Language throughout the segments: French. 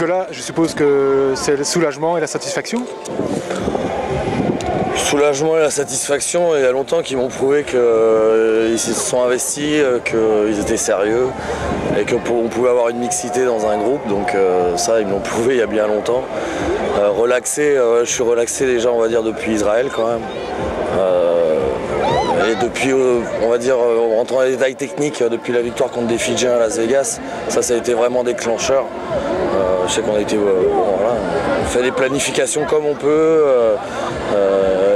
Nicolas, je suppose que c'est le soulagement et la satisfaction? Soulagement et la satisfaction, il y a longtemps qu'ils m'ont prouvé qu'ils se sont investis, qu'ils étaient sérieux et qu'on pouvait avoir une mixité dans un groupe, donc ça ils me l'ont prouvé il y a bien longtemps. Relaxé, je suis relaxé déjà on va dire depuis Israël quand même. Et depuis, on va dire, en rentrant dans les détails techniques, depuis la victoire contre des Fidjiens à Las Vegas, ça a été vraiment déclencheur. Je sais qu'on a été, voilà, on fait des planifications comme on peut.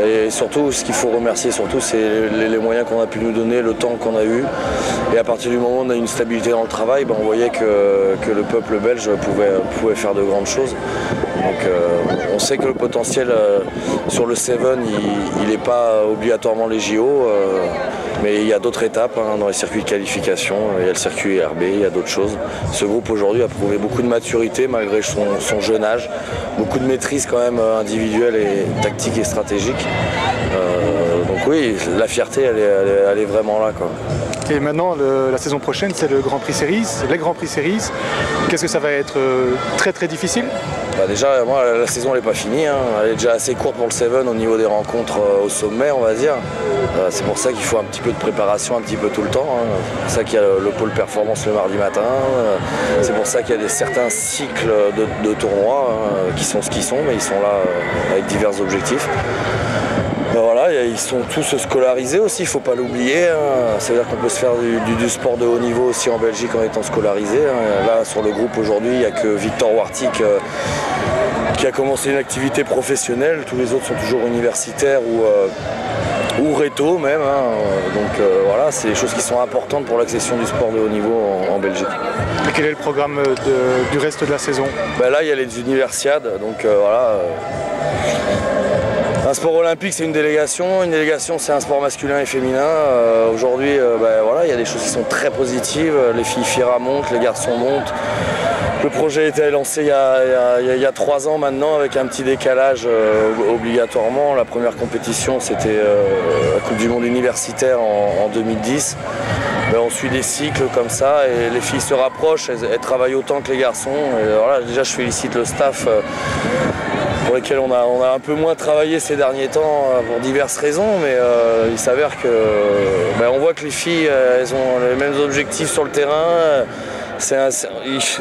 Et surtout, ce qu'il faut remercier, surtout, c'est les moyens qu'on a pu nous donner, le temps qu'on a eu. Et à partir du moment où on a une stabilité dans le travail, on voyait que le peuple belge pouvait faire de grandes choses. Donc on sait que le potentiel sur le Seven, il n'est pas obligatoirement les JO, mais il y a d'autres étapes dans les circuits de qualification, il y a le circuit RB, il y a d'autres choses. Ce groupe aujourd'hui a prouvé beaucoup de maturité malgré son jeune âge, beaucoup de maîtrise quand même individuelle et tactique et stratégique. Donc oui, la fierté elle est vraiment là, quoi. Et maintenant, la saison prochaine, c'est le Grand Prix Series, les Grands Prix Series. Qu'est-ce que ça va être très très difficile? Déjà, moi, la saison n'est pas finie. Elle est déjà assez courte pour le Seven au niveau des rencontres au sommet, on va dire. C'est pour ça qu'il faut un petit peu de préparation, un petit peu tout le temps. C'est pour ça qu'il y a le pôle performance le mardi matin. C'est pour ça qu'il y a certains cycles de tournois qui sont ce qu'ils sont, mais ils sont là avec divers objectifs. Voilà, ils sont tous scolarisés aussi, il ne faut pas l'oublier. C'est-à-dire qu'on peut se faire du sport de haut niveau aussi en Belgique en étant scolarisé. Là, sur le groupe aujourd'hui, il n'y a que Victor Wartik qui a commencé une activité professionnelle. Tous les autres sont toujours universitaires ou réto même. Donc voilà, c'est des choses qui sont importantes pour l'accession du sport de haut niveau en Belgique. Et quel est le programme du reste de la saison? Là, il y a les universiades, donc voilà. Un sport olympique, c'est une délégation. Une délégation, c'est un sport masculin et féminin. Aujourd'hui, voilà, il y a des choses qui sont très positives. Les filles FIRA montent, les garçons montent. Le projet a été lancé il y a 3 ans maintenant, avec un petit décalage obligatoirement. La première compétition, c'était la Coupe du Monde universitaire en 2010. On suit des cycles comme ça et les filles se rapprochent, elles travaillent autant que les garçons. Et voilà, déjà, je félicite le staff. Pour lesquels on a un peu moins travaillé ces derniers temps pour diverses raisons, mais il s'avère que on voit que les filles elles ont les mêmes objectifs sur le terrain.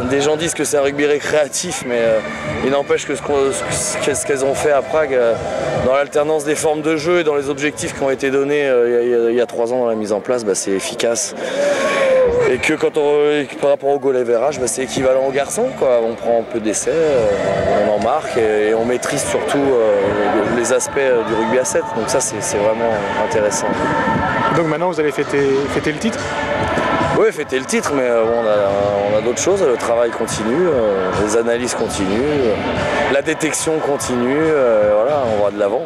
Des gens disent que c'est un rugby récréatif, mais il n'empêche que ce qu'elles ont fait à Prague, dans l'alternance des formes de jeu et dans les objectifs qui ont été donnés il y a 3 ans dans la mise en place, c'est efficace. Et que par rapport au goal average, c'est équivalent aux garçons, quoi. On prend un peu d'essais, on en marque et on maîtrise surtout les aspects du rugby à 7. Donc ça, c'est vraiment intéressant. Donc maintenant, vous allez fêter le titre? Oui, fêter le titre, mais on a d'autres choses. Le travail continue, les analyses continuent, la détection continue. Voilà, on va de l'avant.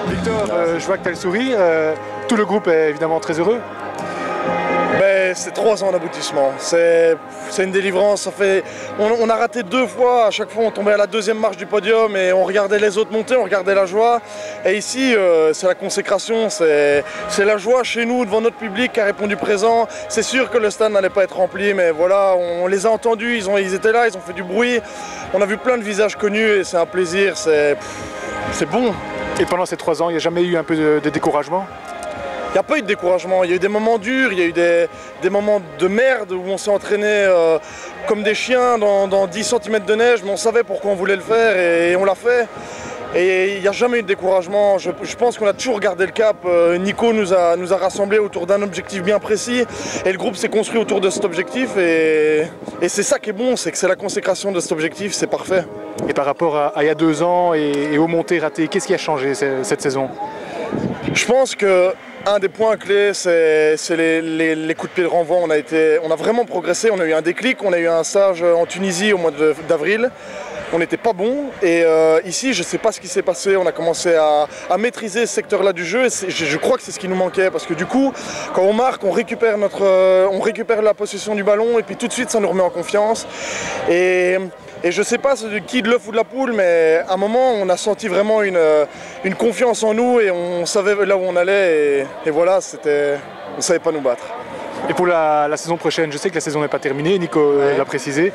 Victor, je vois que tu as le sourire. Tout le groupe est évidemment très heureux. C'est 3 ans d'aboutissement, c'est une délivrance. On a raté 2 fois, à chaque fois on tombait à la 2e marche du podium et on regardait les autres monter, on regardait la joie. Et ici c'est la consécration, c'est la joie chez nous devant notre public qui a répondu présent. C'est sûr que le stade n'allait pas être rempli, mais voilà, on les a entendus, ils étaient là, ils ont fait du bruit. On a vu plein de visages connus et c'est un plaisir, c'est bon. Et pendant ces 3 ans, il n'y a jamais eu un peu de découragement? Il n'y a pas eu de découragement, il y a eu des moments durs, il y a eu des moments de merde où on s'est entraîné comme des chiens dans 10 cm de neige, mais on savait pourquoi on voulait le faire et on l'a fait. Et il n'y a jamais eu de découragement, je pense qu'on a toujours gardé le cap. Nico nous a rassemblés autour d'un objectif bien précis et le groupe s'est construit autour de cet objectif et c'est ça qui est bon, c'est que c'est la consécration de cet objectif, c'est parfait. Et par rapport à il y a 2 ans et aux montées ratées, qu'est-ce qui a changé cette saison? Je pense que un des points clés, c'est les coups de pied de renvoi. On a vraiment progressé, on a eu un déclic, on a eu un stage en Tunisie au mois d'avril. On n'était pas bon et ici je ne sais pas ce qui s'est passé, on a commencé à maîtriser ce secteur-là du jeu et je crois que c'est ce qui nous manquait parce que du coup quand on marque on récupère la possession du ballon et puis tout de suite ça nous remet en confiance et je ne sais pas qui de l'œuf ou de la poule, mais à un moment on a senti vraiment une confiance en nous et on savait là où on allait et voilà, on ne savait pas nous battre. Et pour la saison prochaine, je sais que la saison n'est pas terminée, Nico l'a précisé.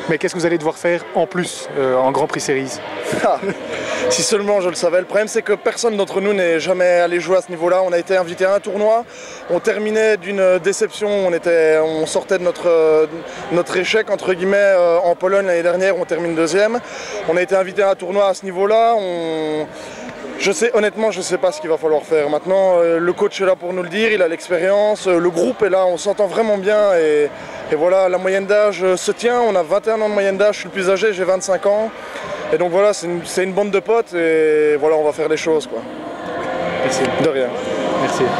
Mais qu'est-ce que vous allez devoir faire en plus en Grand Prix Series? Ah, si seulement je le savais. Le problème c'est que personne d'entre nous n'est jamais allé jouer à ce niveau-là. On a été invité à un tournoi, on terminait d'une déception, on sortait de notre échec entre guillemets en Pologne l'année dernière, on termine deuxième. On a été invité à un tournoi à ce niveau-là. Honnêtement, je ne sais pas ce qu'il va falloir faire. Maintenant, le coach est là pour nous le dire, il a l'expérience, le groupe est là, on s'entend vraiment bien et voilà, la moyenne d'âge se tient. On a 21 ans de moyenne d'âge, je suis le plus âgé, j'ai 25 ans. Et donc voilà, c'est une bande de potes et voilà, on va faire les choses, quoi. Merci. De rien. Merci.